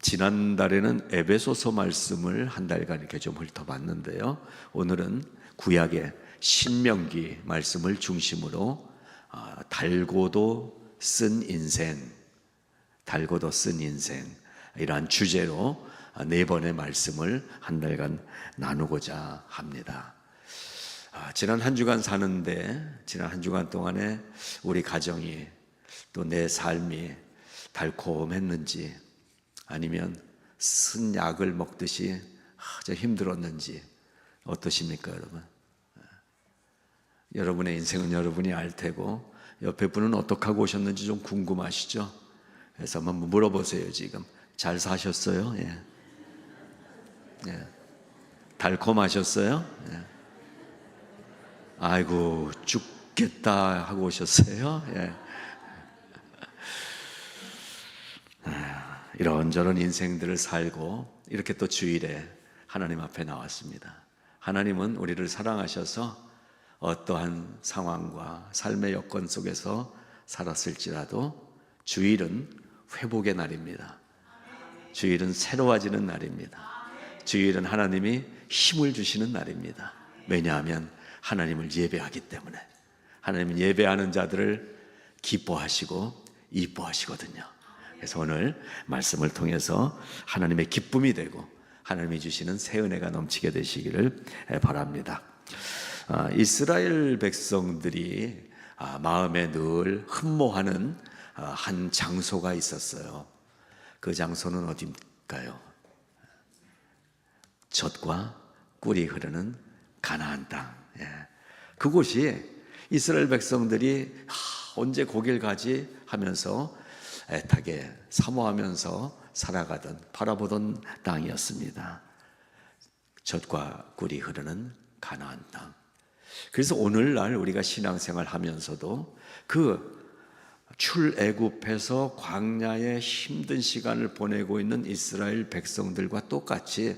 지난달에는 에베소서 말씀을 한 달간 이렇게 좀 훑어봤는데요. 오늘은 구약의 신명기 말씀을 중심으로 달고도 쓴 인생, 이러한 주제로 네 번의 말씀을 한 달간 나누고자 합니다. 지난 한 주간 사는데, 지난 한 주간 동안에 우리 가정이 또 내 삶이 달콤했는지, 아니면 쓴 약을 먹듯이 아주 힘들었는지 어떠십니까, 여러분? 여러분의 인생은 여러분이 알 테고, 옆에 분은 어떻게 하고 오셨는지 좀 궁금하시죠? 그래서 한번 물어보세요. 지금 잘 사셨어요? 예. 달콤하셨어요? 예. 아이고 죽겠다 하고 오셨어요? 예. 이런저런 인생들을 살고 이렇게 또 주일에 하나님 앞에 나왔습니다. 하나님은 우리를 사랑하셔서 어떠한 상황과 삶의 여건 속에서 살았을지라도 주일은 회복의 날입니다. 주일은 새로워지는 날입니다. 주일은 하나님이 힘을 주시는 날입니다. 왜냐하면 하나님을 예배하기 때문에. 하나님은 예배하는 자들을 기뻐하시고 이뻐하시거든요. 그래서 오늘 말씀을 통해서 하나님의 기쁨이 되고 하나님이 주시는 새 은혜가 넘치게 되시기를 바랍니다. 이스라엘 백성들이 마음에 늘 흠모하는 한 장소가 있었어요. 그 장소는 어디일까요? 젖과 꿀이 흐르는 가나안 땅. 그곳이 이스라엘 백성들이 언제 거길 가지 하면서 애타게 사모하면서 살아가던, 바라보던 땅이었습니다. 젖과 꿀이 흐르는 가나안 땅. 그래서 오늘날 우리가 신앙생활 하면서도 그 출애굽해서 광야에 힘든 시간을 보내고 있는 이스라엘 백성들과 똑같이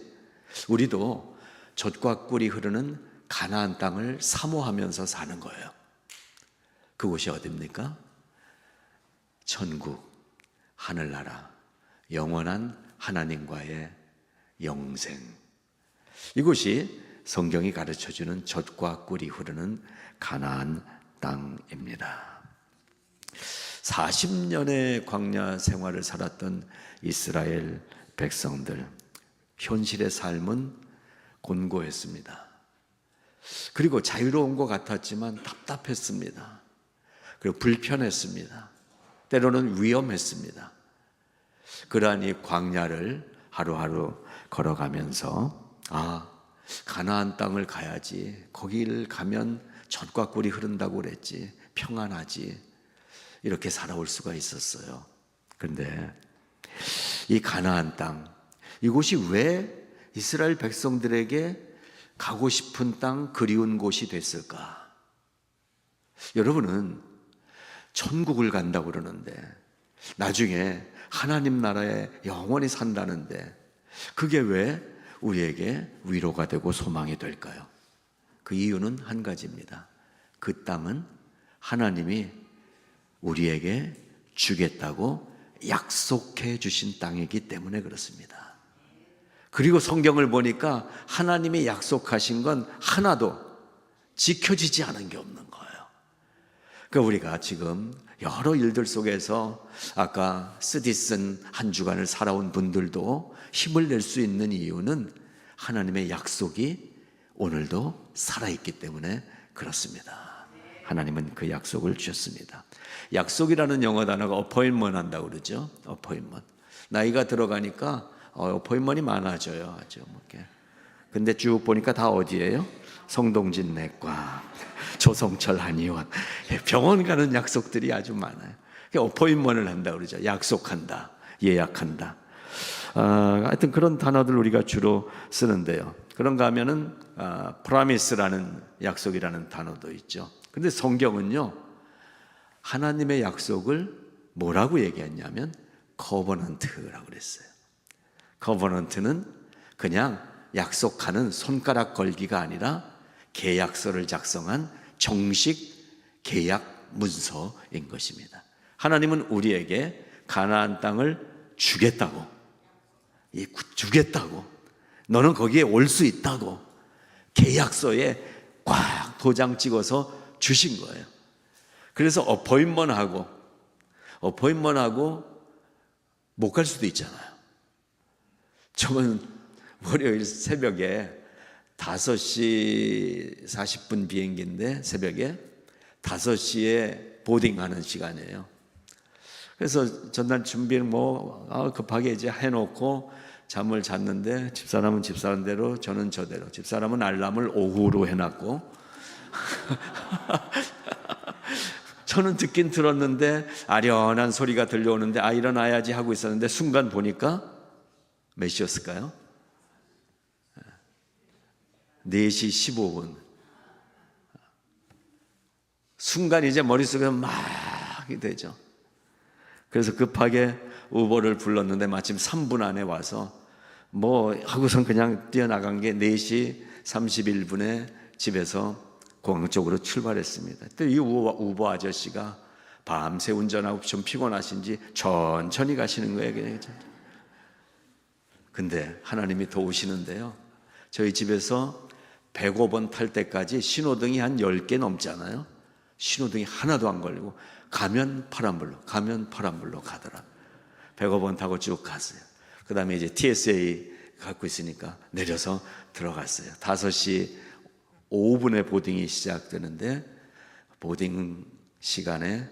우리도 젖과 꿀이 흐르는 가나안 땅을 사모하면서 사는 거예요. 그곳이 어디입니까? 천국, 하늘나라, 영원한 하나님과의 영생. 이곳이 성경이 가르쳐주는 젖과 꿀이 흐르는 가나안 땅입니다. 40년의 광야 생활을 살았던 이스라엘 백성들, 현실의 삶은 곤고했습니다. 그리고 자유로운 것 같았지만 답답했습니다. 그리고 불편했습니다. 때로는 위험했습니다. 그러한 이 광야를 하루하루 걸어가면서 가나안 땅을 가야지, 거기를 가면 젖과 꿀이 흐른다고 그랬지, 평안하지, 이렇게 살아올 수가 있었어요. 그런데 이 가나안 땅, 이곳이 왜 이스라엘 백성들에게 가고 싶은 땅, 그리운 곳이 됐을까? 여러분은 천국을 간다고 그러는데, 나중에 하나님 나라에 영원히 산다는데, 그게 왜 우리에게 위로가 되고 소망이 될까요? 그 이유는 한 가지입니다. 그 땅은 하나님이 우리에게 주겠다고 약속해 주신 땅이기 때문에 그렇습니다. 그리고 성경을 보니까 하나님이 약속하신 건 하나도 지켜지지 않은 게 없는 거예요. 그러니까 우리가 지금 여러 일들 속에서 아까 쓰디쓴 한 주간을 살아온 분들도 힘을 낼 수 있는 이유는 하나님의 약속이 오늘도 살아있기 때문에 그렇습니다. 하나님은 그 약속을 주셨습니다. 약속이라는 영어 단어가 어포인먼트 한다고 그러죠. 어포인먼트. 나이가 들어가니까 어포인먼트이 많아져요. 아주 이렇게. 근데 쭉 보니까 다 어디예요? 성동진 내과, 조성철 한의원, 병원 가는 약속들이 아주 많아요. 어포인먼트를 한다고 그러죠. 약속한다, 예약한다. 하여튼 그런 단어들 우리가 주로 쓰는데요. 그런가 하면은 promise라는 약속이라는 단어도 있죠. 근데 성경은요, 하나님의 약속을 뭐라고 얘기했냐면 covenant라고 그랬어요. covenant는 그냥 약속하는 손가락 걸기가 아니라 계약서를 작성한 정식 계약 문서인 것입니다. 하나님은 우리에게 가나안 땅을 주겠다고, 주겠다고, 너는 거기에 올 수 있다고 계약서에 꽉 도장 찍어서 주신 거예요. 그래서 어포인먼트하고 못 갈 수도 있잖아요. 저는 월요일 새벽에 5시 40분 비행기인데 새벽에 5시에 보딩하는 시간이에요. 그래서 전날 준비를 급하게 이제 해놓고 잠을 잤는데, 집사람은 집사람대로, 저는 저대로. 집사람은 알람을 오후로 해놨고 저는 듣긴 들었는데 아련한 소리가 들려오는데 일어나야지 하고 있었는데, 순간 보니까 몇 시였을까요? 4시 15분. 순간 이제 머릿속에 막 되죠. 그래서 급하게 우버를 불렀는데 마침 3분 안에 와서 하고선 그냥 뛰어나간 게 4시 31분에 집에서 공항 쪽으로 출발했습니다. 또 이 우버 아저씨가 밤새 운전하고 좀 피곤하신지 천천히 가시는 거예요. 근데 하나님이 도우시는데요, 저희 집에서 105번 탈 때까지 신호등이 한 10개 넘잖아요. 신호등이 하나도 안 걸리고 가면 파란불로 가더라. 105번 타고 쭉 갔어요. 그 다음에 이제 TSA 갖고 있으니까 내려서 들어갔어요. 5시 5분에 보딩이 시작되는데, 보딩 시간에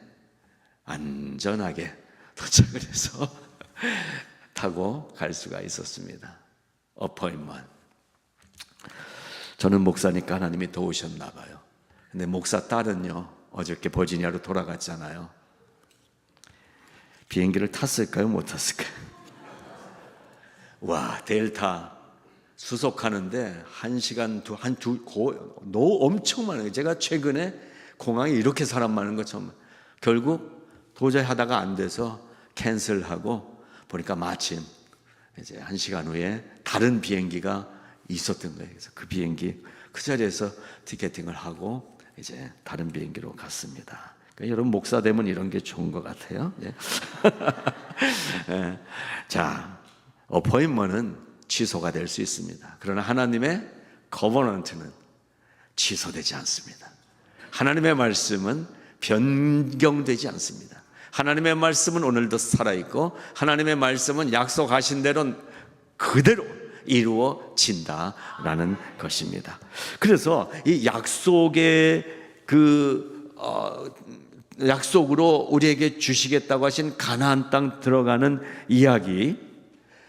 안전하게 도착을 해서 타고 갈 수가 있었습니다. 어포인먼트. 저는 목사니까 하나님이 도우셨나 봐요. 근데 목사 딸은요, 어저께 버지니아로 돌아갔잖아요. 비행기를 탔을까요? 못 탔을까요? 와, 델타 수속하는데 1시간, 너무 엄청 많아요. 제가 최근에 공항에 이렇게 사람 많은 거 처음. 결국 도저히 하다가 안 돼서 캔슬하고 보니까 마침 이제 1시간 후에 다른 비행기가 있었던 거예요. 그래서 그 비행기 그 자리에서 티켓팅을 하고 이제 다른 비행기로 갔습니다. 그러니까 여러분, 목사 되면 이런 게 좋은 것 같아요. 예. 예. 자, 어포인먼트는 취소가 될 수 있습니다. 그러나 하나님의 커버넌트는 취소되지 않습니다. 하나님의 말씀은 변경되지 않습니다. 하나님의 말씀은 오늘도 살아있고, 하나님의 말씀은 약속하신 대로 그대로 이루어진다라는 것입니다. 그래서 이 약속의 약속으로 우리에게 주시겠다고 하신 가나안 땅 들어가는 이야기,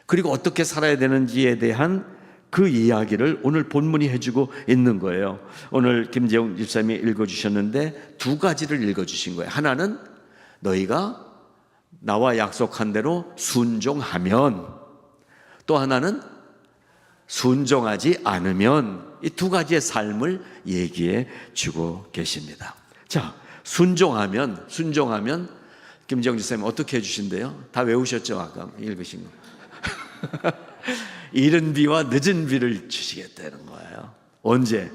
그리고 어떻게 살아야 되는지에 대한 그 이야기를 오늘 본문이 해주고 있는 거예요. 오늘 김재용 집사님이 읽어주셨는데 2가지를 읽어주신 거예요. 하나는 너희가 나와 약속한 대로 순종하면, 또 하나는 순종하지 않으면, 이 2가지의 삶을 얘기해 주고 계십니다. 자, 순종하면 김재용 집사님 어떻게 해주신대요? 다 외우셨죠? 아까 읽으신 거. 이른 비와 늦은 비를 주시겠다는 거예요. 언제?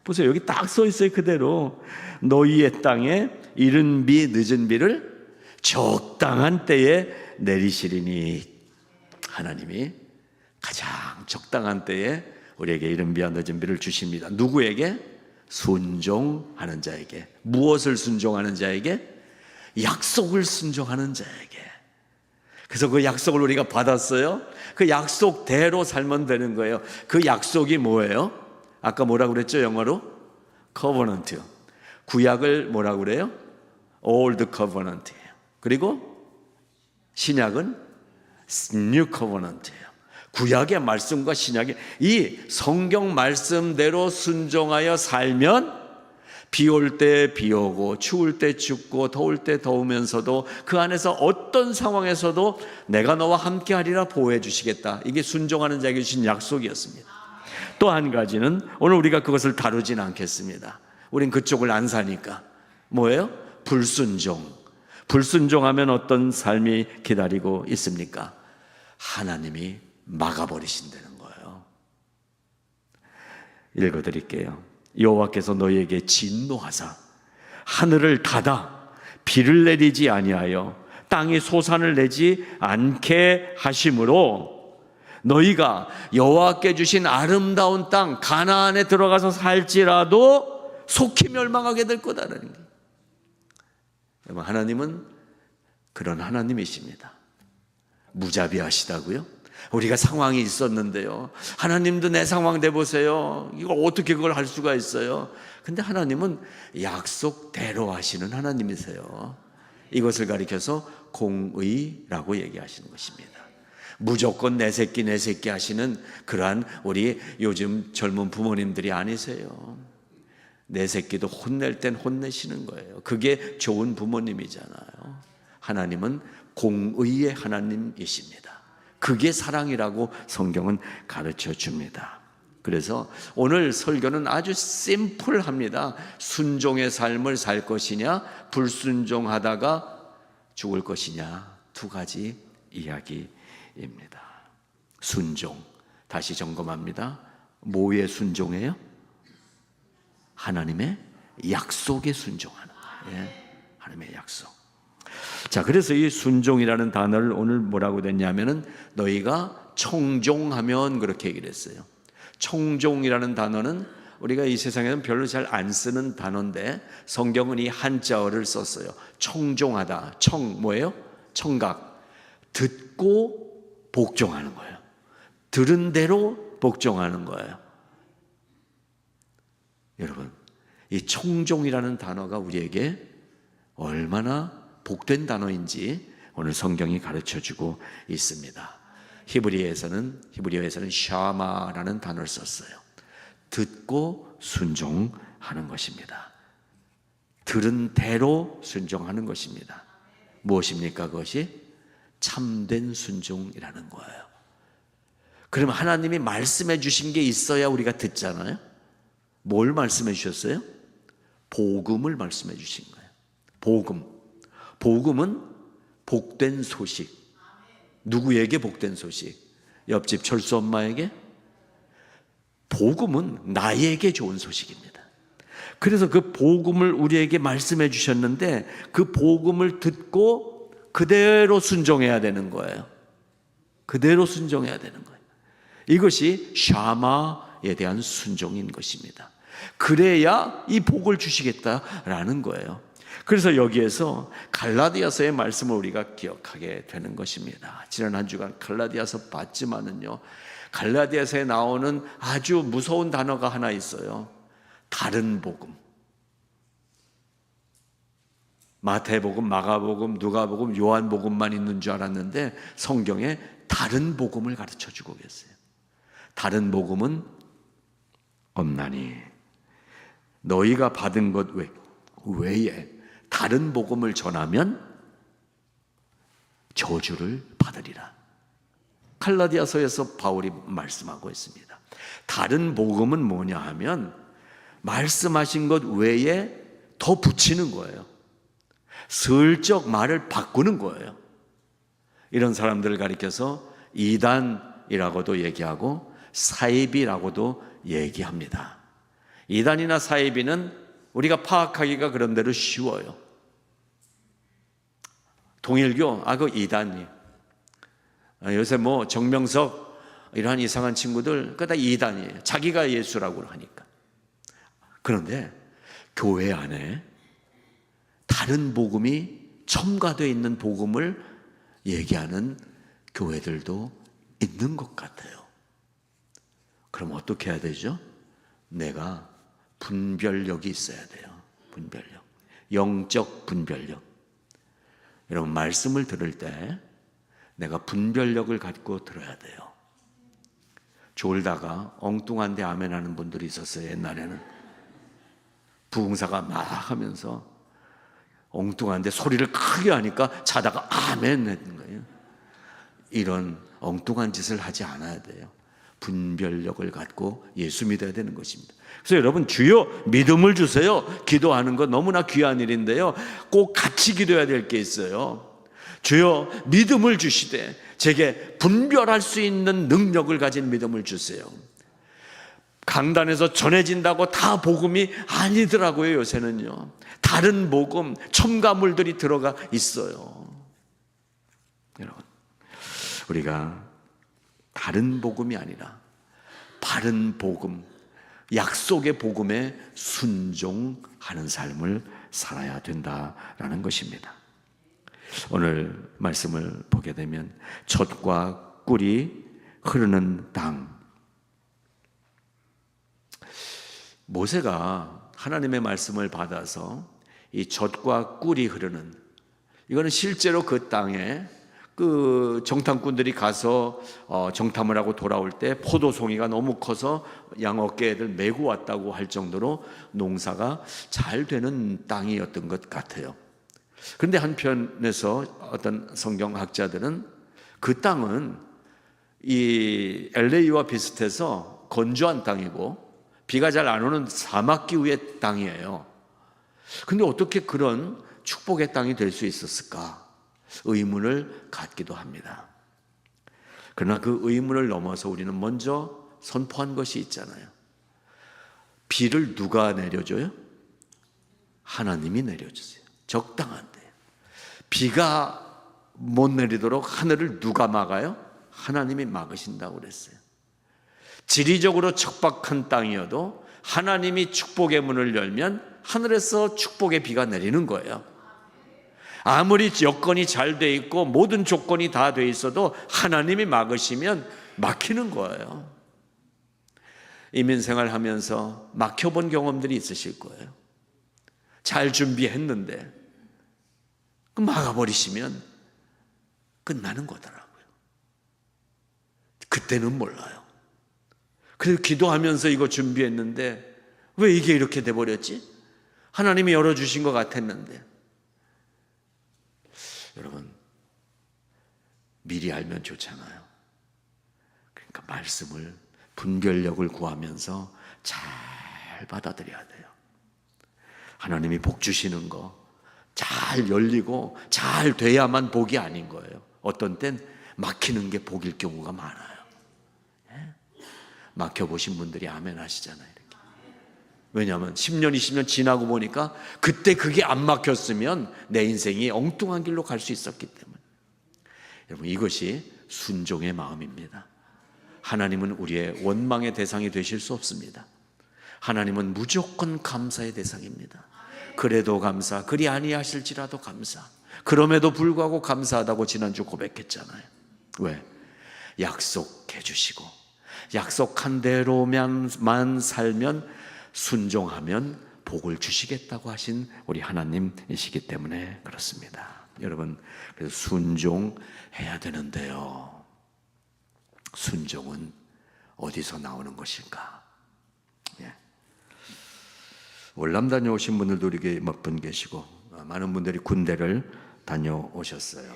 보세요, 여기 딱 써 있어요. 그대로 너희의 땅에 이른 비 늦은 비를 적당한 때에 내리시리니, 하나님이 가장 적당한 때에 우리에게 이른 비와 늦은 비를 주십니다. 누구에게? 순종하는 자에게. 무엇을 순종하는 자에게? 약속을 순종하는 자에게. 그래서 그 약속을 우리가 받았어요. 그 약속대로 살면 되는 거예요. 그 약속이 뭐예요? 아까 뭐라고 그랬죠? 영어로? covenant. 구약을 뭐라고 그래요? old covenant예요. 그리고 신약은 new covenant예요. 구약의 말씀과 신약의 이 성경 말씀대로 순종하여 살면 비 올 때 비 오고 추울 때 춥고 더울 때 더우면서도 그 안에서 어떤 상황에서도 내가 너와 함께 하리라 보호해 주시겠다. 이게 순종하는 자에게 주신 약속이었습니다. 또 한 가지는 오늘 우리가 그것을 다루진 않겠습니다. 우린 그쪽을 안 사니까. 뭐예요? 불순종. 불순종하면 어떤 삶이 기다리고 있습니까? 하나님이 막아버리신다는 거예요. 읽어드릴게요. 여호와께서 너희에게 진노하사 하늘을 닫아 비를 내리지 아니하여 땅이 소산을 내지 않게 하심으로 너희가 여호와께 주신 아름다운 땅 가나안에 들어가서 살지라도 속히 멸망하게 될 거다라는 거예요. 여러분, 하나님은 그런 하나님이십니다. 무자비하시다고요? 우리가 상황이 있었는데요, 하나님도 내 상황 내보세요. 이거 어떻게 그걸 할 수가 있어요? 근데 하나님은 약속대로 하시는 하나님이세요. 이것을 가리켜서 공의라고 얘기하시는 것입니다. 무조건 내 새끼 하시는 그러한 우리 요즘 젊은 부모님들이 아니세요. 내 새끼도 혼낼 땐 혼내시는 거예요. 그게 좋은 부모님이잖아요. 하나님은 공의의 하나님이십니다. 그게 사랑이라고 성경은 가르쳐 줍니다. 그래서 오늘 설교는 아주 심플합니다. 순종의 삶을 살 것이냐, 불순종하다가 죽을 것이냐, 두 가지 이야기입니다. 순종, 다시 점검합니다. 뭐에 순종해요? 하나님의 약속에 순종하는 거예요. 하나님의 약속. 자, 그래서 이 순종이라는 단어를 오늘 뭐라고 됐냐면은 너희가 청종하면, 그렇게 얘기를 했어요. 청종이라는 단어는 우리가 이 세상에는 별로 잘 안 쓰는 단어인데 성경은 이 한자어를 썼어요. 청종하다. 뭐예요? 청각. 듣고 복종하는 거예요. 들은 대로 복종하는 거예요. 여러분, 이 청종이라는 단어가 우리에게 얼마나 복된 단어인지 오늘 성경이 가르쳐주고 있습니다. 히브리어에서는 샤마라는 단어를 썼어요. 듣고 순종하는 것입니다. 들은 대로 순종하는 것입니다. 무엇입니까? 그것이 참된 순종이라는 거예요. 그러면 하나님이 말씀해 주신 게 있어야 우리가 듣잖아요. 뭘 말씀해 주셨어요? 복음을 말씀해 주신 거예요. 복음은 복된 소식. 누구에게 복된 소식? 옆집 철수 엄마에게? 복음은 나에게 좋은 소식입니다. 그래서 그 복음을 우리에게 말씀해 주셨는데 그 복음을 듣고 그대로 순종해야 되는 거예요. 그대로 순종해야 되는 거예요. 이것이 샤마에 대한 순종인 것입니다. 그래야 이 복을 주시겠다라는 거예요. 그래서 여기에서 갈라디아서의 말씀을 우리가 기억하게 되는 것입니다. 지난 한 주간 갈라디아서 봤지만은요, 갈라디아서에 나오는 아주 무서운 단어가 하나 있어요. 다른 복음. 마태복음, 마가복음, 누가복음, 요한복음만 있는 줄 알았는데 성경에 다른 복음을 가르쳐 주고 계세요. 다른 복음은 없나니 너희가 받은 것 외에 다른 복음을 전하면 저주를 받으리라. 갈라디아서에서 바울이 말씀하고 있습니다. 다른 복음은 뭐냐 하면 말씀하신 것 외에 더 붙이는 거예요. 슬쩍 말을 바꾸는 거예요. 이런 사람들을 가리켜서 이단이라고도 얘기하고 사이비라고도 얘기합니다. 이단이나 사이비는 우리가 파악하기가 그런대로 쉬워요. 통일교, 그 이단이. 요새 정명석 이러한 이상한 친구들, 그거 다 이단이에요. 자기가 예수라고 하니까. 그런데 교회 안에 다른 복음이 첨가되어 있는 복음을 얘기하는 교회들도 있는 것 같아요. 그럼 어떻게 해야 되죠? 내가 분별력이 있어야 돼요. 분별력. 영적 분별력. 여러분, 말씀을 들을 때 내가 분별력을 갖고 들어야 돼요. 졸다가 엉뚱한데 아멘 하는 분들이 있었어요. 옛날에는 부흥사가 막 하면서 엉뚱한데 소리를 크게 하니까 자다가 아멘 했는 거예요. 이런 엉뚱한 짓을 하지 않아야 돼요. 분별력을 갖고 예수 믿어야 되는 것입니다. 그래서 여러분, 주여 믿음을 주세요. 기도하는 건 너무나 귀한 일인데요, 꼭 같이 기도해야 될 게 있어요. 주여 믿음을 주시되 제게 분별할 수 있는 능력을 가진 믿음을 주세요. 강단에서 전해진다고 다 복음이 아니더라고요. 요새는요, 다른 복음, 첨가물들이 들어가 있어요. 여러분, 우리가 다른 복음이 아니라 바른 복음, 약속의 복음에 순종하는 삶을 살아야 된다라는 것입니다. 오늘 말씀을 보게 되면 젖과 꿀이 흐르는 땅. 모세가 하나님의 말씀을 받아서 이 젖과 꿀이 흐르는, 이거는 실제로 그 땅에 그 정탐꾼들이 가서 정탐을 하고 돌아올 때 포도송이가 너무 커서 양 어깨에들 메고 왔다고 할 정도로 농사가 잘 되는 땅이었던 것 같아요. 그런데 한편에서 어떤 성경학자들은 그 땅은 이 LA와 비슷해서 건조한 땅이고 비가 잘 안 오는 사막 기후의 땅이에요. 근데 어떻게 그런 축복의 땅이 될 수 있었을까? 의문을 갖기도 합니다. 그러나 그 의문을 넘어서 우리는 먼저 선포한 것이 있잖아요. 비를 누가 내려줘요? 하나님이 내려주세요. 적당한데. 비가 못 내리도록 하늘을 누가 막아요? 하나님이 막으신다고 그랬어요. 지리적으로 척박한 땅이어도 하나님이 축복의 문을 열면 하늘에서 축복의 비가 내리는 거예요. 아무리 여건이 잘 돼 있고 모든 조건이 다 돼 있어도 하나님이 막으시면 막히는 거예요. 이민생활 하면서 막혀본 경험들이 있으실 거예요. 잘 준비했는데 막아버리시면 끝나는 거더라고요. 그때는 몰라요. 그래서 기도하면서 이거 준비했는데 왜 이게 이렇게 돼버렸지? 하나님이 열어주신 것 같았는데. 여러분, 미리 알면 좋잖아요. 그러니까 말씀을, 분별력을 구하면서 잘 받아들여야 돼요. 하나님이 복 주시는 거 잘 열리고 잘 돼야만 복이 아닌 거예요. 어떤 땐 막히는 게 복일 경우가 많아요. 막혀보신 분들이 아멘 하시잖아요. 이렇게. 왜냐하면 10년, 20년 지나고 보니까 그때 그게 안 막혔으면 내 인생이 엉뚱한 길로 갈 수 있었기 때문에. 여러분, 이것이 순종의 마음입니다. 하나님은 우리의 원망의 대상이 되실 수 없습니다. 하나님은 무조건 감사의 대상입니다. 그래도 감사, 그리 아니하실지라도 감사. 그럼에도 불구하고 감사하다고 지난주 고백했잖아요. 왜? 약속해 주시고 약속한 대로만 살면, 순종하면 복을 주시겠다고 하신 우리 하나님이시기 때문에 그렇습니다. 여러분, 그래서 순종해야 되는데요, 순종은 어디서 나오는 것일까? 월남 다녀오신 분들도 이렇게 몇 분 계시고 많은 분들이 군대를 다녀오셨어요.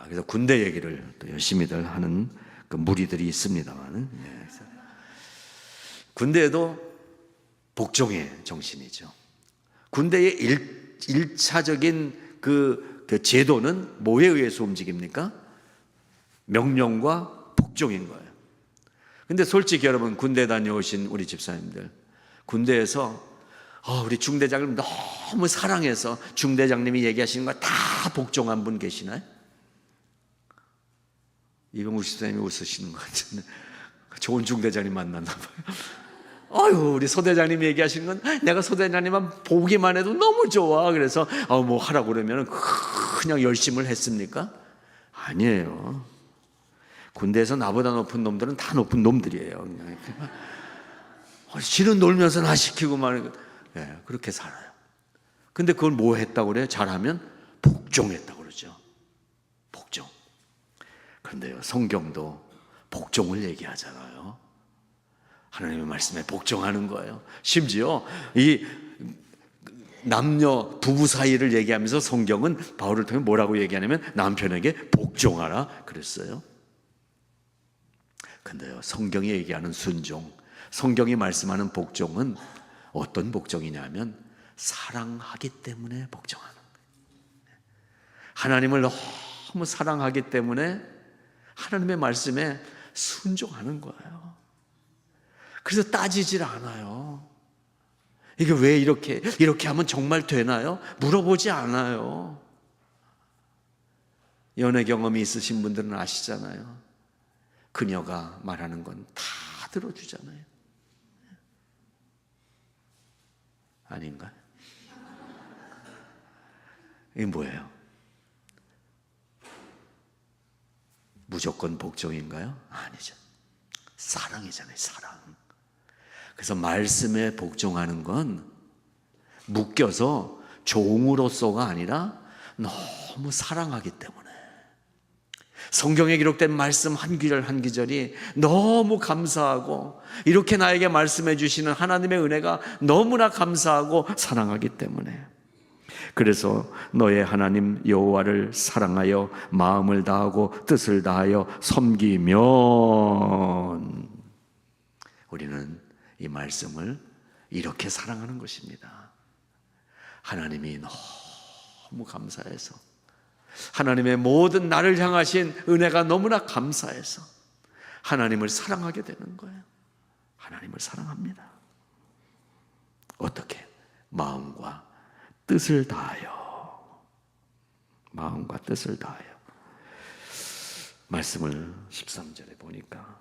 그래서 군대 얘기를 또 열심히들 하는 그 무리들이 있습니다만, 군대에도 복종의 정신이죠. 군대의 일차적인 그 제도는 뭐에 의해서 움직입니까? 명령과 복종인 거예요. 근데 솔직히 여러분, 군대 다녀오신 우리 집사님들, 군대에서 우리 중대장님 너무 사랑해서 중대장님이 얘기하시는 거 다 복종한 분 계시나요? 이병우 집사님이 웃으시는 것 같은데 좋은 중대장님 만났나 봐요. 우리 소대장님이 얘기하시는 건 내가 소대장님만 보기만 해도 너무 좋아. 그래서 뭐 하라고 그러면 그냥 열심을 했습니까? 아니에요. 군대에서 나보다 높은 놈들은 다 높은 놈들이에요. 지는 놀면서 나 시키고 말이고, 그렇게 살아요. 근데 그걸 뭐 했다고 그래요? 잘하면 복종했다고 그러죠. 복종. 그런데요, 성경도 복종을 얘기하잖아요. 하나님의 말씀에 복종하는 거예요. 심지어 이 남녀 부부 사이를 얘기하면서 성경은 바울을 통해 뭐라고 얘기하냐면 남편에게 복종하라 그랬어요. 근데요, 성경이 얘기하는 순종, 성경이 말씀하는 복종은 어떤 복종이냐면 사랑하기 때문에 복종하는 거예요. 하나님을 너무 사랑하기 때문에 하나님의 말씀에 순종하는 거예요. 그래서 따지질 않아요. 이게 왜 이렇게 하면 정말 되나요? 물어보지 않아요. 연애 경험이 있으신 분들은 아시잖아요. 그녀가 말하는 건 다 들어주잖아요. 아닌가요? 이게 뭐예요? 무조건 복종인가요? 아니죠. 사랑이잖아요, 사랑. 그래서 말씀에 복종하는 건 묶여서 종으로서가 아니라 너무 사랑하기 때문에, 성경에 기록된 말씀 한 구절 한 구절이 너무 감사하고, 이렇게 나에게 말씀해 주시는 하나님의 은혜가 너무나 감사하고 사랑하기 때문에, 그래서 너의 하나님 여호와를 사랑하여 마음을 다하고 뜻을 다하여 섬기면, 우리는 이 말씀을 이렇게 사랑하는 것입니다. 하나님이 너무 감사해서, 하나님의 모든 나를 향하신 은혜가 너무나 감사해서 하나님을 사랑하게 되는 거예요. 하나님을 사랑합니다. 어떻게? 마음과 뜻을 다하여. 마음과 뜻을 다하여. 말씀을 13절에 보니까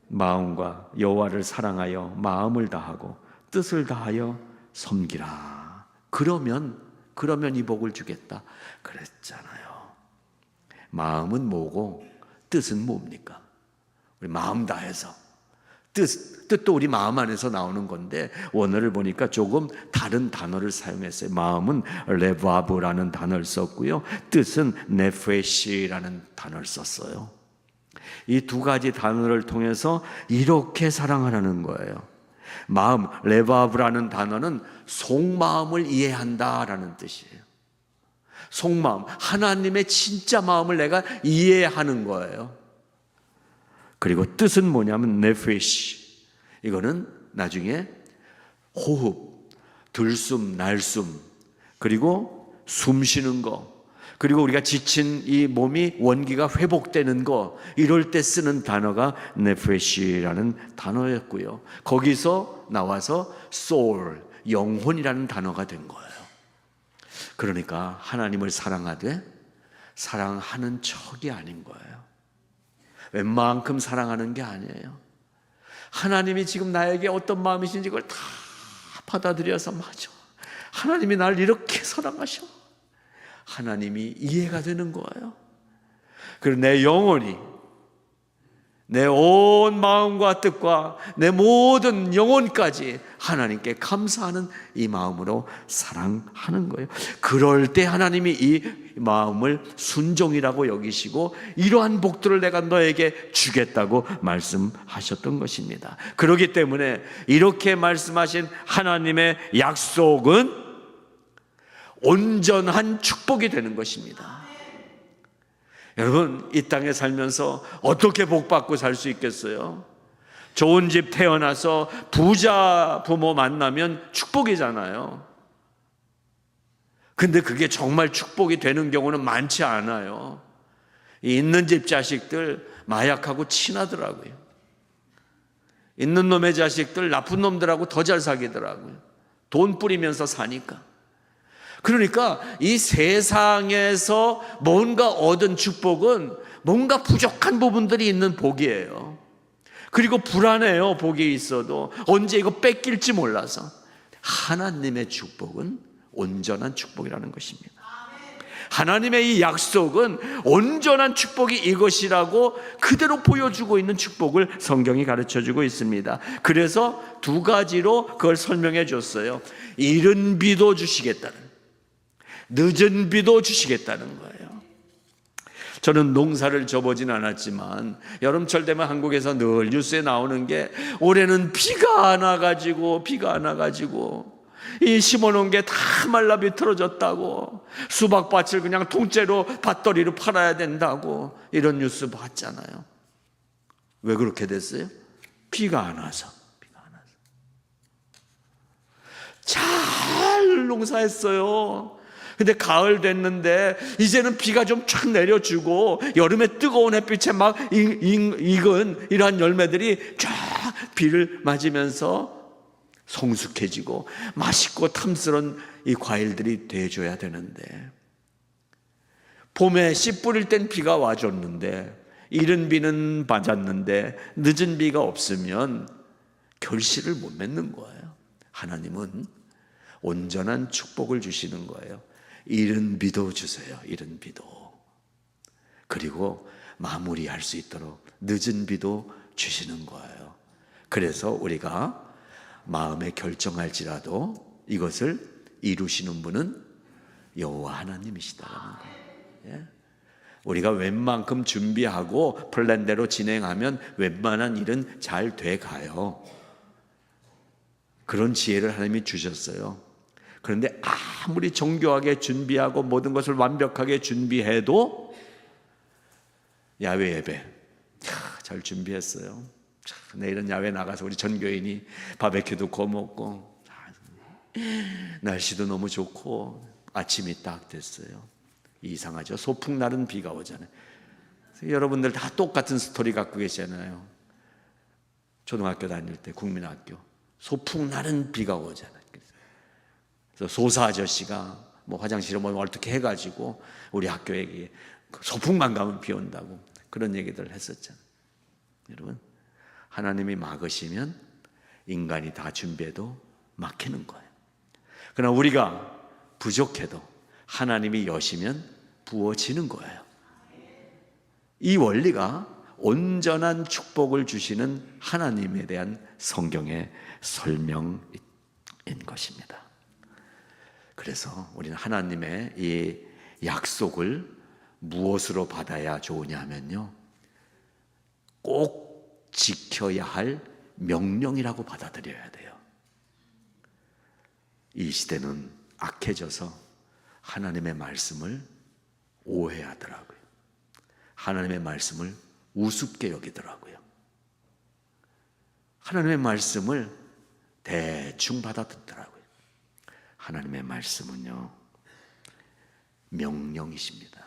마음과 여호와를 사랑하여 마음을 다하고 뜻을 다하여 섬기라. 그러면 이 복을 주겠다 그랬잖아요. 마음은 뭐고 뜻은 뭡니까? 우리 마음 다해서, 뜻도 우리 마음 안에서 나오는 건데, 원어를 보니까 조금 다른 단어를 사용했어요. 마음은 레바브라는 단어를 썼고요, 뜻은 네페시라는 단어를 썼어요. 이 두 가지 단어를 통해서 이렇게 사랑하라는 거예요. 마음, 레바브라는 단어는 속마음을 이해한다라는 뜻이에요. 속마음, 하나님의 진짜 마음을 내가 이해하는 거예요. 그리고 뜻은 뭐냐면 네페시, 이거는 나중에 호흡, 들숨, 날숨, 그리고 숨 쉬는 거, 그리고 우리가 지친 이 몸이 원기가 회복되는 거, 이럴 때 쓰는 단어가 네페시라는 단어였고요, 거기서 나와서 soul, 영혼이라는 단어가 된 거예요. 그러니까 하나님을 사랑하되 사랑하는 척이 아닌 거예요. 웬만큼 사랑하는 게 아니에요. 하나님이 지금 나에게 어떤 마음이신지 그걸 다 받아들여서, 맞아, 하나님이 나를 이렇게 사랑하셔, 하나님이 이해가 되는 거예요. 그리고 내 영혼이, 내 온 마음과 뜻과 내 모든 영혼까지 하나님께 감사하는 이 마음으로 사랑하는 거예요. 그럴 때 하나님이 이 마음을 순종이라고 여기시고, 이러한 복들을 내가 너에게 주겠다고 말씀하셨던 것입니다. 그렇기 때문에 이렇게 말씀하신 하나님의 약속은 온전한 축복이 되는 것입니다. 여러분, 이 땅에 살면서 어떻게 복받고 살 수 있겠어요? 좋은 집 태어나서 부자 부모 만나면 축복이잖아요. 근데 그게 정말 축복이 되는 경우는 많지 않아요. 있는 집 자식들 마약하고 친하더라고요. 있는 놈의 자식들 나쁜 놈들하고 더 잘 사귀더라고요. 돈 뿌리면서 사니까. 그러니까 이 세상에서 뭔가 얻은 축복은 뭔가 부족한 부분들이 있는 복이에요. 그리고 불안해요. 복이 있어도 언제 이거 뺏길지 몰라서. 하나님의 축복은 온전한 축복이라는 것입니다. 하나님의 이 약속은 온전한 축복이 이것이라고 그대로 보여주고 있는 축복을 성경이 가르쳐주고 있습니다. 그래서 두 가지로 그걸 설명해 줬어요. 이른 비도 주시겠다는, 늦은 비도 주시겠다는 거예요. 저는 농사를 져보진 않았지만 여름철 되면 한국에서 늘 뉴스에 나오는 게, 올해는 비가 안 와가지고 이 심어놓은 게 다 말라 비틀어졌다고, 수박밭을 그냥 통째로 밭더리로 팔아야 된다고, 이런 뉴스 봤잖아요. 왜 그렇게 됐어요? 비가 안 와서. 잘 농사했어요. 근데 가을 됐는데 이제는 비가 좀 쫙 내려주고, 여름에 뜨거운 햇빛에 막 익은 이러한 열매들이 쫙 비를 맞으면서 성숙해지고 맛있고 탐스러운 이 과일들이 돼줘야 되는데, 봄에 씨 뿌릴 땐 비가 와줬는데 이른 비는 맞았는데 늦은 비가 없으면 결실을 못 맺는 거예요. 하나님은 온전한 축복을 주시는 거예요. 이른 비도 주세요. 이른 비도. 그리고 마무리할 수 있도록 늦은 비도 주시는 거예요. 그래서 우리가 마음에 결정할지라도 이것을 이루시는 분은 여호와 하나님이시다라는 거예요. 예? 우리가 웬만큼 준비하고 플랜대로 진행하면 웬만한 일은 잘 돼가요. 그런 지혜를 하나님이 주셨어요. 그런데 아무리 정교하게 준비하고 모든 것을 완벽하게 준비해도 야외 예배 잘 준비했어요. 내일은 야외 나가서 우리 전교인이 바베큐도 구워 먹고 날씨도 너무 좋고 아침이 딱 됐어요. 이상하죠. 소풍 날은 비가 오잖아요. 여러분들 다 똑같은 스토리 갖고 계시잖아요. 초등학교 다닐 때 국민학교 소풍 날은 비가 오잖아요. 그래서 소사 아저씨가 뭐 화장실에 뭐 어떻게 해가지고 우리 학교에 소풍만 가면 비 온다고 그런 얘기들 했었잖아요. 여러분, 하나님이 막으시면 인간이 다 준비해도 막히는 거예요. 그러나 우리가 부족해도 하나님이 여시면 부어지는 거예요. 이 원리가 온전한 축복을 주시는 하나님에 대한 성경의 설명인 것입니다. 그래서 우리는 하나님의 이 약속을 무엇으로 받아야 좋으냐 하면요, 꼭 지켜야 할 명령이라고 받아들여야 돼요. 이 시대는 악해져서 하나님의 말씀을 오해하더라고요. 하나님의 말씀을 우습게 여기더라고요. 하나님의 말씀을 대충 받아듣더라고요. 하나님의 말씀은요, 명령이십니다.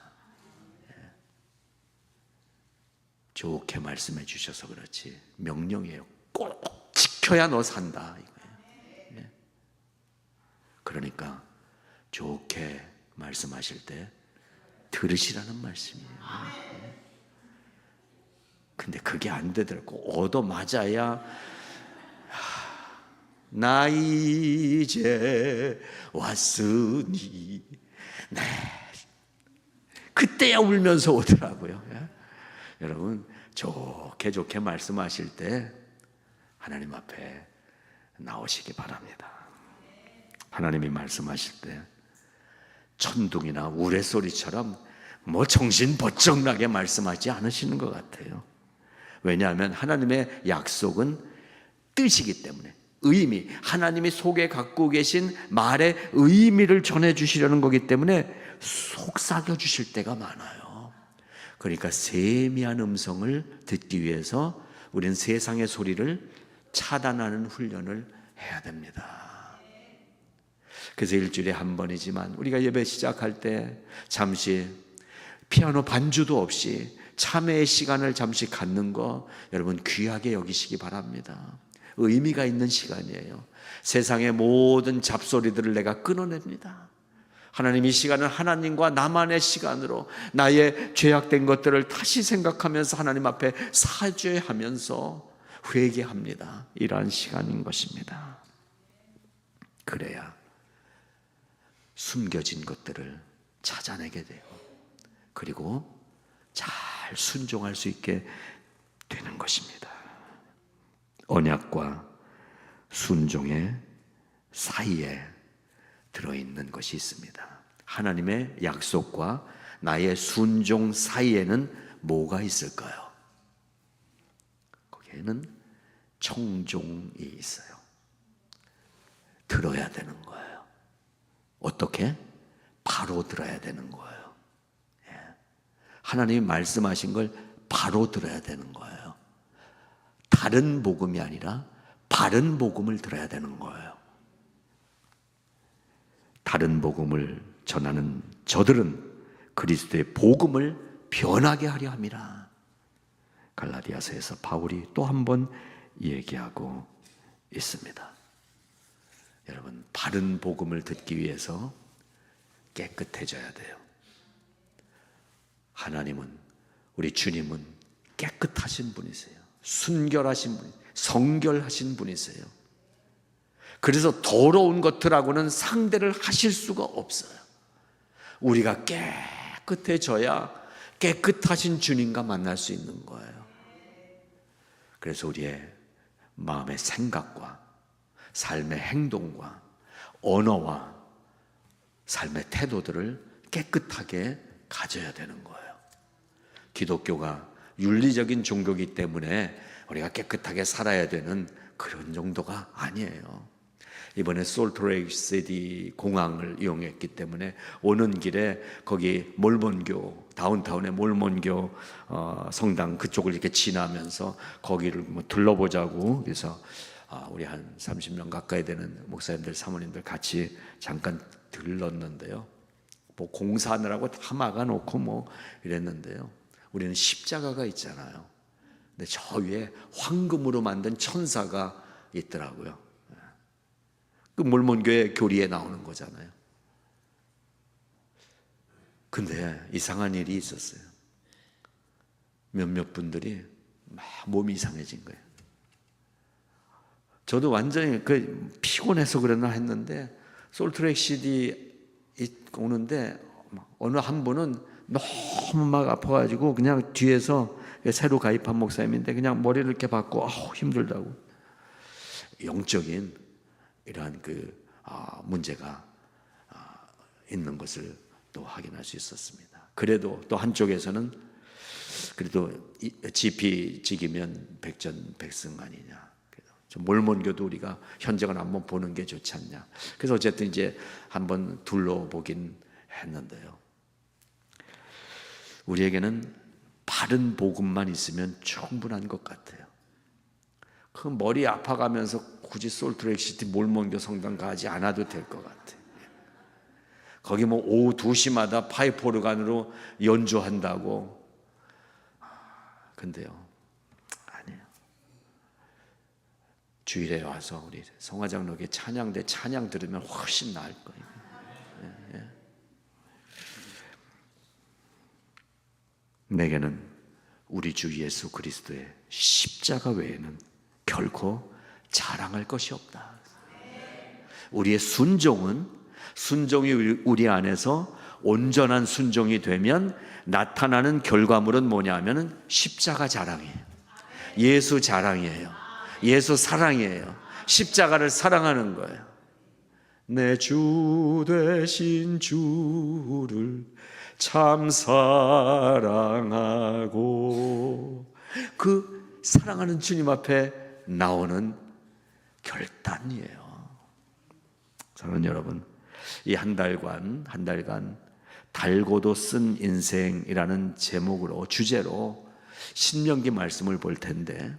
좋게 말씀해 주셔서 그렇지 명령이에요. 꼭 지켜야 너 산다 이거예요. 그러니까 좋게 말씀하실 때 들으시라는 말씀이에요. 근데 그게 안 되더라고. 얻어맞아야 나 이제 왔으니 네, 그때야 울면서 오더라고요. 여러분, 좋게 말씀하실 때 하나님 앞에 나오시기 바랍니다. 하나님이 말씀하실 때 천둥이나 우레소리처럼 뭐 정신 번쩍 나게 말씀하지 않으시는 것 같아요. 왜냐하면 하나님의 약속은 뜻이기 때문에, 의미, 하나님이 속에 갖고 계신 말의 의미를 전해주시려는 거기 때문에 속삭여 주실 때가 많아요. 그러니까 세미한 음성을 듣기 위해서 우리는 세상의 소리를 차단하는 훈련을 해야 됩니다. 그래서 일주일에 한 번이지만 우리가 예배 시작할 때 잠시 피아노 반주도 없이 참회의 시간을 잠시 갖는 거 여러분 귀하게 여기시기 바랍니다. 의미가 있는 시간이에요. 세상의 모든 잡소리들을 내가 끊어냅니다. 하나님, 이 시간은 하나님과 나만의 시간으로 나의 죄악된 것들을 다시 생각하면서 하나님 앞에 사죄하면서 회개합니다. 이러한 시간인 것입니다. 그래야 숨겨진 것들을 찾아내게 돼요. 그리고 잘 순종할 수 있게 되는 것입니다. 언약과 순종의 사이에 들어있는 것이 있습니다. 하나님의 약속과 나의 순종 사이에는 뭐가 있을까요? 거기에는 청종이 있어요. 들어야 되는 거예요. 어떻게? 바로 들어야 되는 거예요. 하나님이 말씀하신 걸 바로 들어야 되는 거예요. 다른 복음이 아니라 바른 복음을 들어야 되는 거예요. 다른 복음을 전하는 저들은 그리스도의 복음을 변하게 하려 함이라. 갈라디아서에서 바울이 또 한 번 얘기하고 있습니다. 여러분, 바른 복음을 듣기 위해서 깨끗해져야 돼요. 하나님은, 우리 주님은 깨끗하신 분이세요. 순결하신 분, 성결하신 분이세요. 그래서 더러운 것들하고는 상대를 하실 수가 없어요. 우리가 깨끗해져야 깨끗하신 주님과 만날 수 있는 거예요. 그래서 우리의 마음의 생각과 삶의 행동과 언어와 삶의 태도들을 깨끗하게 가져야 되는 거예요. 기독교가 윤리적인 종교이기 때문에 우리가 깨끗하게 살아야 되는 그런 정도가 아니에요. 이번에 솔트레이크시티 공항을 이용했기 때문에 오는 길에 거기 몰몬교, 다운타운의 몰몬교 성당 그쪽을 이렇게 지나면서 거기를 뭐 둘러보자고, 그래서 우리 한 30명 가까이 되는 목사님들, 사모님들 같이 잠깐 들렀는데요. 뭐 공사하느라고 다 막아놓고 뭐 이랬는데요. 우리는 십자가가 있잖아요. 근데 저 위에 황금으로 만든 천사가 있더라고요. 그 몰몬교의 교리에 나오는 거잖아요. 근데 이상한 일이 있었어요. 몇몇 분들이 막 몸이 이상해진 거예요. 저도 완전히 피곤해서 그랬나 했는데 솔트레이크시티 오는데 어느 한 분은 너무 막 아파가지고 그냥 뒤에서 새로 가입한 목사님인데 그냥 머리를 이렇게 박고 힘들다고. 영적인 이러한 문제가 있는 것을 또 확인할 수 있었습니다. 그래도 또 한쪽에서는 그래도 지피지기면 백전백승 아니냐. 좀 몰몬교도 우리가 현장을 한번 보는 게 좋지 않냐. 그래서 어쨌든 이제 한번 둘러보긴 했는데요. 우리에게는 바른 복음만 있으면 충분한 것 같아요. 그 머리 아파가면서 굳이 솔트레이크시티 몰몬교 성당 가지 않아도 될 것 같아요. 거기 뭐 오후 2시마다 파이프 오르간으로 연주한다고. 근데요, 아니에요. 주일에 와서 우리 성화장로교 찬양대 찬양 들으면 훨씬 나을 거예요. 내게는 우리 주 예수 그리스도의 십자가 외에는 결코 자랑할 것이 없다. 우리의 순종이 우리 안에서 온전한 순종이 되면 나타나는 결과물은 뭐냐 하면 십자가 자랑이에요. 예수 자랑이에요. 예수 사랑이에요. 십자가를 사랑하는 거예요. 내 주 되신 주를 참 사랑하고, 그 사랑하는 주님 앞에 나오는 결단이에요. 사랑하는 여러분, 이 한 달간 달고도 쓴 인생이라는 제목으로, 주제로 신명기 말씀을 볼 텐데,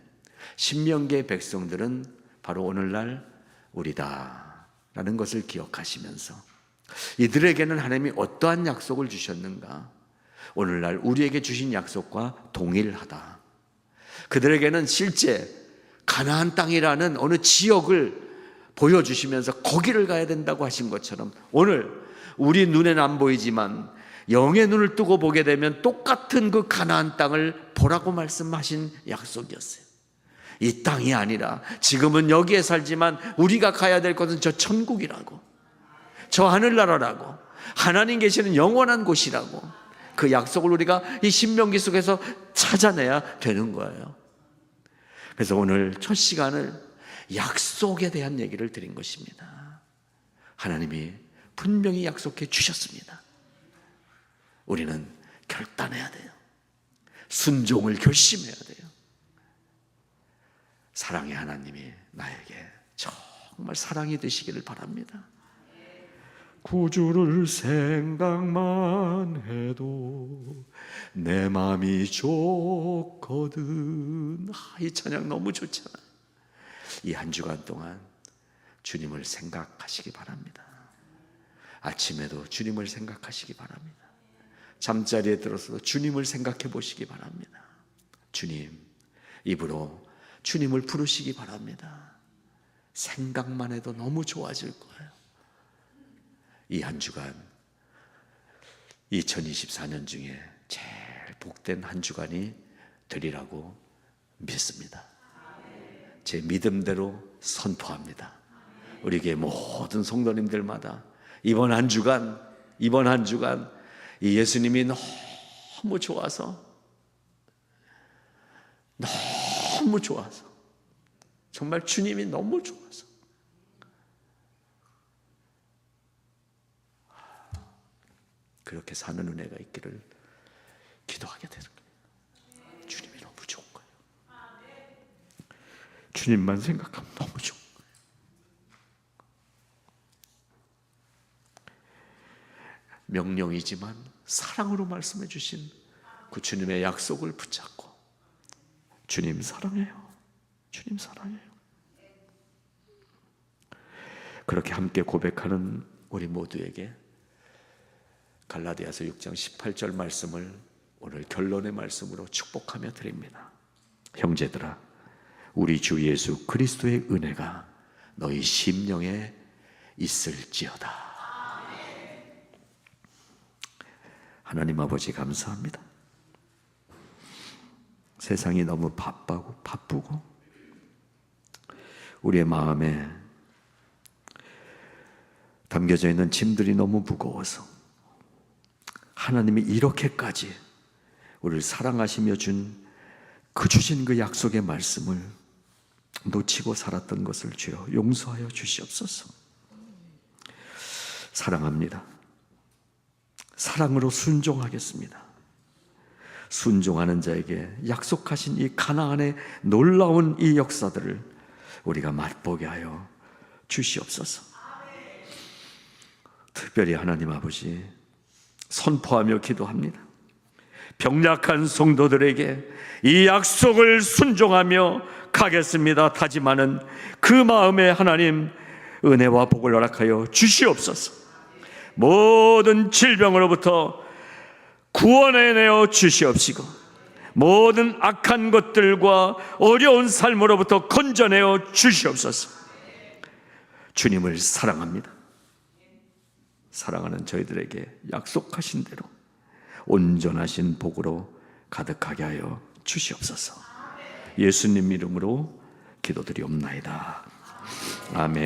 신명기의 백성들은 바로 오늘날 우리다 라는 것을 기억하시면서 이들에게는 하나님이 어떠한 약속을 주셨는가? 오늘날 우리에게 주신 약속과 동일하다. 그들에게는 실제 가나안 땅이라는 어느 지역을 보여주시면서 거기를 가야 된다고 하신 것처럼 오늘 우리 눈에는 안 보이지만 영의 눈을 뜨고 보게 되면 똑같은 그 가나안 땅을 보라고 말씀하신 약속이었어요. 이 땅이 아니라 지금은 여기에 살지만 우리가 가야 될 곳은 저 천국이라고, 저 하늘나라라고, 하나님 계시는 영원한 곳이라고, 그 약속을 우리가 이 신명기 속에서 찾아내야 되는 거예요. 그래서 오늘 첫 시간을 약속에 대한 얘기를 드린 것입니다. 하나님이 분명히 약속해 주셨습니다. 우리는 결단해야 돼요. 순종을 결심해야 돼요. 사랑의 하나님이 나에게 정말 사랑이 되시기를 바랍니다. 구주를 생각만 해도 내 마음이 좋거든. 이 찬양 너무 좋잖아요. 이 한 주간 동안 주님을 생각하시기 바랍니다. 아침에도 주님을 생각하시기 바랍니다. 잠자리에 들어서도 주님을 생각해 보시기 바랍니다. 주님, 입으로 주님을 부르시기 바랍니다. 생각만 해도 너무 좋아질 거예요. 이 한 주간 2024년 중에 제일 복된 한 주간이 되리라고 믿습니다. 제 믿음대로 선포합니다. 우리 교회 모든 성도님들마다 이번 한 주간 이 예수님이 너무 좋아서 정말 주님이 너무 좋아서 그렇게 사는 은혜가 있기를 기도하게 되는 거예요. 주님이 너무 좋은 거예요. 주님만 생각하면 너무 좋은 거예요. 명령이지만 사랑으로 말씀해 주신 그 주님의 약속을 붙잡고 주님 사랑해요. 주님 사랑해요. 그렇게 함께 고백하는 우리 모두에게 갈라디아서 6장 18절 말씀을 오늘 결론의 말씀으로 축복하며 드립니다. 형제들아, 우리 주 예수 그리스도의 은혜가 너희 심령에 있을지어다. 하나님 아버지 감사합니다. 세상이 너무 바쁘고 우리의 마음에 담겨져 있는 짐들이 너무 무거워서 하나님이 이렇게까지 우리를 사랑하시며 주신 그 약속의 말씀을 놓치고 살았던 것을 주여 용서하여 주시옵소서. 사랑합니다. 사랑으로 순종하겠습니다. 순종하는 자에게 약속하신 이 가나안의 놀라운 이 역사들을 우리가 맛보게 하여 주시옵소서. 특별히 하나님 아버지 선포하며 기도합니다. 병약한 성도들에게 이 약속을 순종하며 가겠습니다 다짐하는 그 마음에 하나님 은혜와 복을 허락하여 주시옵소서. 모든 질병으로부터 구원해내어 주시옵시고 모든 악한 것들과 어려운 삶으로부터 건져내어 주시옵소서. 주님을 사랑합니다. 사랑하는 저희들에게 약속하신 대로 온전하신 복으로 가득하게 하여 주시옵소서. 예수님 이름으로 기도드리옵나이다. 아멘.